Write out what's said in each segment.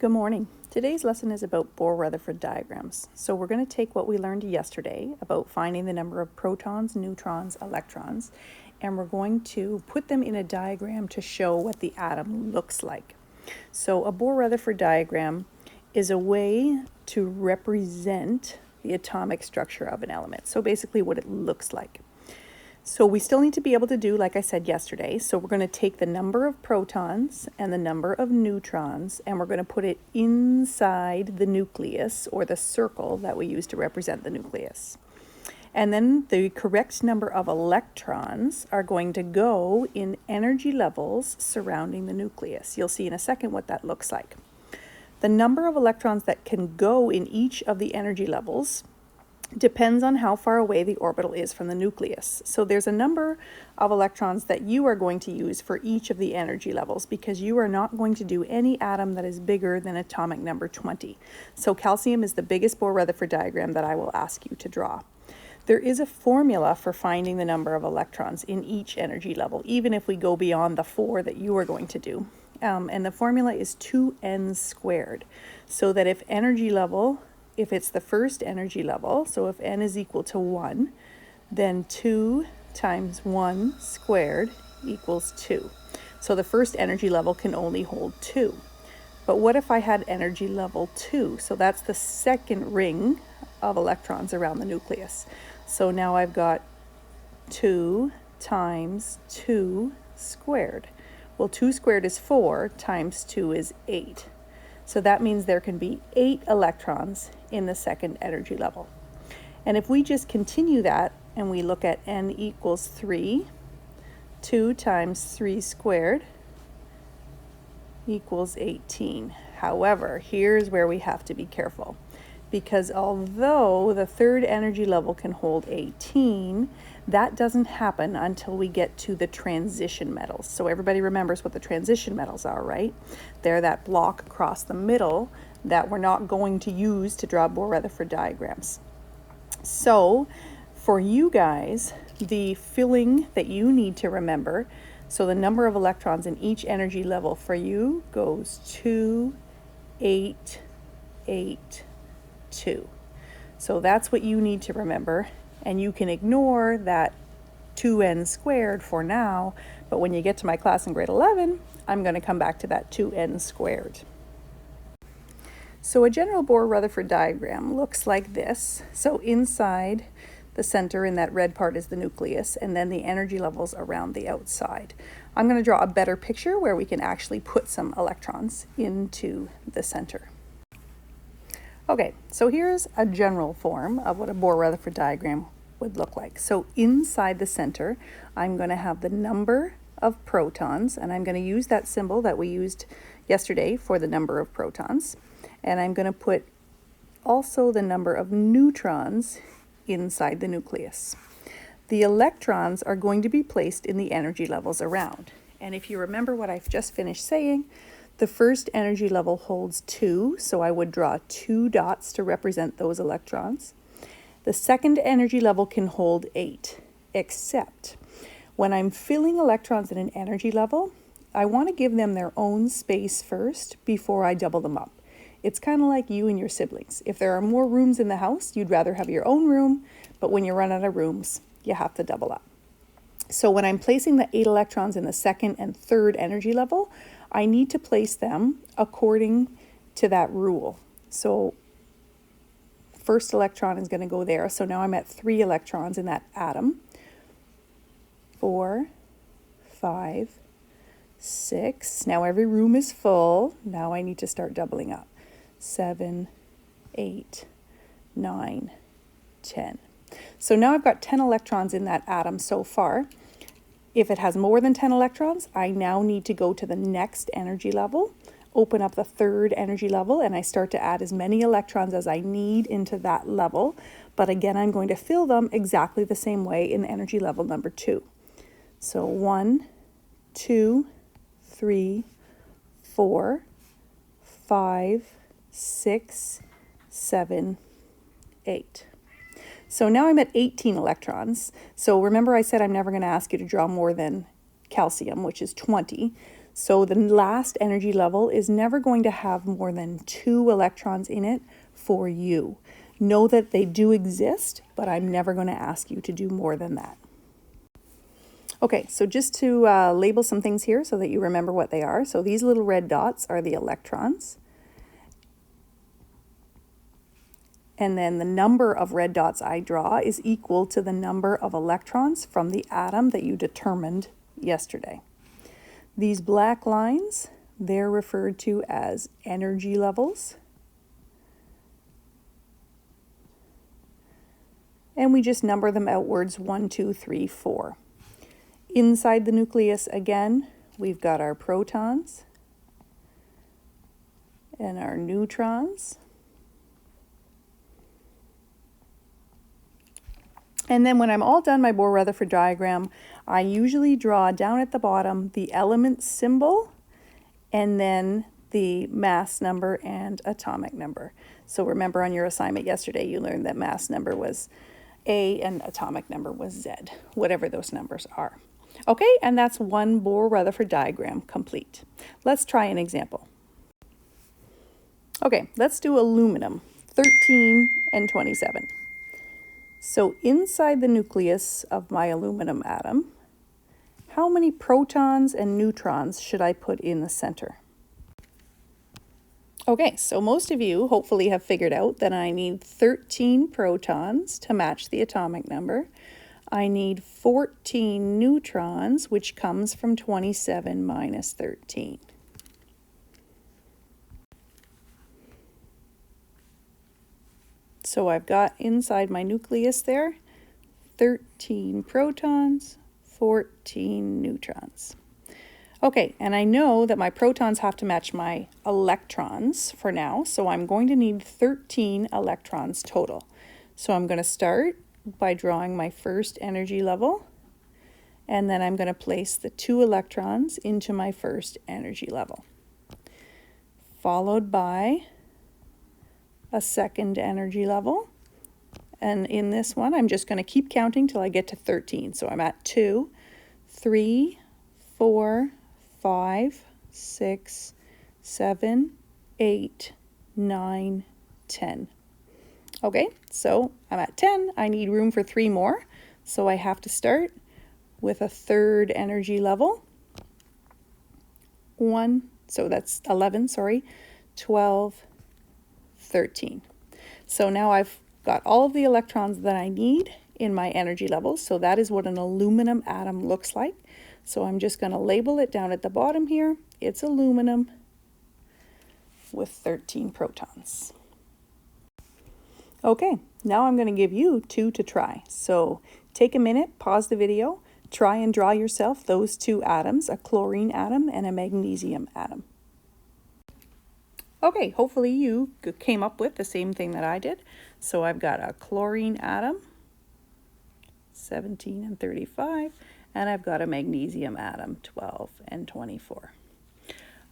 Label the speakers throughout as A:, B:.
A: Good morning. Today's lesson is about Bohr-Rutherford diagrams. So we're going to take what we learned yesterday about finding the number of protons, neutrons, electrons, and we're going to put them in a diagram to show what the atom looks like. So a Bohr-Rutherford diagram is a way to represent the atomic structure of an element. So basically what it looks like. So we still need to be able to do, like I said yesterday, so we're going to take the number of protons and the number of neutrons, and we're going to put it inside the nucleus, or the circle that we use to represent the nucleus. And then the correct number of electrons are going to go in energy levels surrounding the nucleus. You'll see in a second what that looks like. The number of electrons that can go in each of the energy levels depends on how far away the orbital is from the nucleus. So there's a number of electrons that you are going to use for each of the energy levels because you are not going to do any atom that is bigger than atomic number 20. So calcium is the biggest Bohr-Rutherford diagram that I will ask you to draw. There is a formula for finding the number of electrons in each energy level, even if we go beyond the 4 that you are going to do. And the formula is 2n squared. So that if it's the first energy level, so if n is equal to 1, then 2 times 1 squared equals 2. So the first energy level can only hold 2. But what if I had energy level 2? So that's the second ring of electrons around the nucleus. So now I've got 2 times 2 squared. Well, 2 squared is 4, times 2 is 8. So that means there can be 8 electrons in the second energy level. And if we just continue that and we look at n equals 3, 2 times 3 squared equals 18. However, here's where we have to be careful. Because although the third energy level can hold 18, that doesn't happen until we get to the transition metals. So everybody remembers what the transition metals are, right? They're that block across the middle that we're not going to use to draw Bohr-Rutherford diagrams. So for you guys, the filling that you need to remember, so the number of electrons in each energy level for you goes 2, 8, 8, 2. So that's what you need to remember, and you can ignore that 2n squared for now, but when you get to my class in grade 11, I'm going to come back to that 2n squared. So a general Bohr-Rutherford diagram looks like this. So inside the center in that red part is the nucleus, and then the energy levels around the outside. I'm going to draw a better picture where we can actually put some electrons into the center. Okay, so here's a general form of what a Bohr-Rutherford diagram would look like. So inside the center, I'm going to have the number of protons, and I'm going to use that symbol that we used yesterday for the number of protons. And I'm going to put also the number of neutrons inside the nucleus. The electrons are going to be placed in the energy levels around. And if you remember what I've just finished saying, the first energy level holds 2, so I would draw 2 dots to represent those electrons. The second energy level can hold 8, except when I'm filling electrons in an energy level, I want to give them their own space first before I double them up. It's kind of like you and your siblings. If there are more rooms in the house, you'd rather have your own room, but when you run out of rooms, you have to double up. So when I'm placing the 8 electrons in the second and third energy level, I need to place them according to that rule. So first electron is going to go there. So now I'm at 3 electrons in that atom. 4, 5, 6. Now every room is full. Now I need to start doubling up. 7, 8, 9, 10. So now I've got 10 electrons in that atom so far. If it has more than 10 electrons, I now need to go to the next energy level, open up the third energy level, and I start to add as many electrons as I need into that level. But again, I'm going to fill them exactly the same way in energy level number 2. So 1, 2, 3, 4, 5, 6, 7, 8. So now I'm at 18 electrons. So remember I said I'm never going to ask you to draw more than calcium, which is 20. So the last energy level is never going to have more than 2 electrons in it for you. Know that they do exist, but I'm never going to ask you to do more than that. Okay, so just to label some things here so that you remember what they are. So these little red dots are the electrons. And then the number of red dots I draw is equal to the number of electrons from the atom that you determined yesterday. These black lines, they're referred to as energy levels. And we just number them outwards, 1, 2, 3, 4. Inside the nucleus again, we've got our protons and our neutrons. And then when I'm all done my Bohr-Rutherford diagram, I usually draw down at the bottom the element symbol and then the mass number and atomic number. So remember on your assignment yesterday, you learned that mass number was A and atomic number was Z, whatever those numbers are. Okay, and that's one Bohr-Rutherford diagram complete. Let's try an example. Okay, let's do aluminum, 13 and 27. So inside the nucleus of my aluminum atom, how many protons and neutrons should I put in the center? Okay, so most of you hopefully have figured out that I need 13 protons to match the atomic number. I need 14 neutrons, which comes from 27 minus 13. So I've got inside my nucleus there 13 protons, 14 neutrons. Okay, and I know that my protons have to match my electrons for now, so I'm going to need 13 electrons total. So I'm going to start by drawing my first energy level, and then I'm going to place the 2 electrons into my first energy level, followed by a second energy level. And in this one, I'm just going to keep counting till I get to 13. So I'm at 2, 3, 4, 5, 6, 7, 8, 9, 10. Okay, so I'm at 10. I need room for 3 more. So I have to start with a third energy level. 1, so that's 11, sorry, 12, 13. So now I've got all of the electrons that I need in my energy levels. So that is what an aluminum atom looks like. So I'm just going to label it down at the bottom here. It's aluminum with 13 protons. Okay, now I'm going to give you 2 to try. So take a minute, pause the video, try and draw yourself those 2 atoms, a chlorine atom and a magnesium atom. Okay, hopefully you came up with the same thing that I did. So I've got a chlorine atom, 17 and 35, and I've got a magnesium atom, 12 and 24.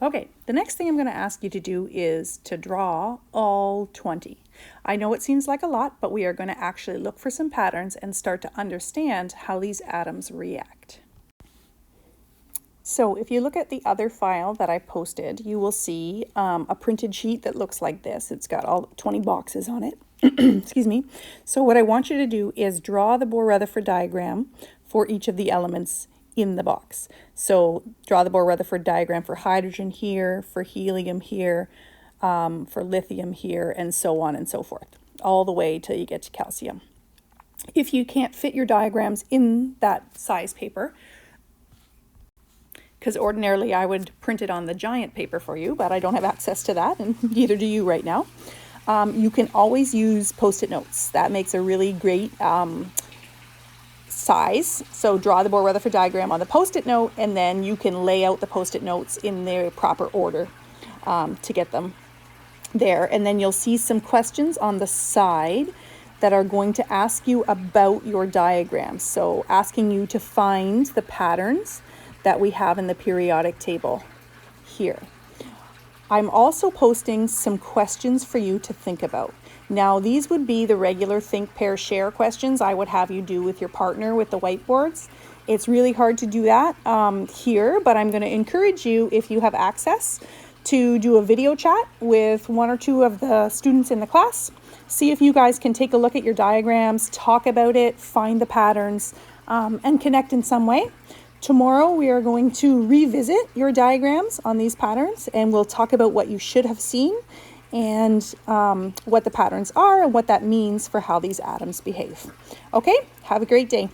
A: Okay, the next thing I'm going to ask you to do is to draw all 20. I know it seems like a lot, but we are going to actually look for some patterns and start to understand how these atoms react. So if you look at the other file that I posted, you will see a printed sheet that looks like this. It's got all 20 boxes on it. Excuse me. So what I want you to do is draw the Bohr-Rutherford diagram for each of the elements in the box. So draw the Bohr-Rutherford diagram for hydrogen here, for helium here, for lithium here, and so on and so forth, all the way till you get to calcium. If you can't fit your diagrams in that size paper, because ordinarily I would print it on the giant paper for you, but I don't have access to that, and neither do you right now. You can always use Post-it notes. That makes a really great size. So draw the Bohr-Rutherford diagram on the Post-it note, and then you can lay out the Post-it notes in their proper order to get them there. And then you'll see some questions on the side that are going to ask you about your diagram. So asking you to find the patterns that we have in the periodic table here. I'm also posting some questions for you to think about. Now, these would be the regular think, pair, share questions I would have you do with your partner with the whiteboards. It's really hard to do that here, but I'm going to encourage you, if you have access, to do a video chat with one or two of the students in the class. See if you guys can take a look at your diagrams, talk about it, find the patterns, and connect in some way. Tomorrow we are going to revisit your diagrams on these patterns, and we'll talk about what you should have seen and what the patterns are and what that means for how these atoms behave. Okay, have a great day.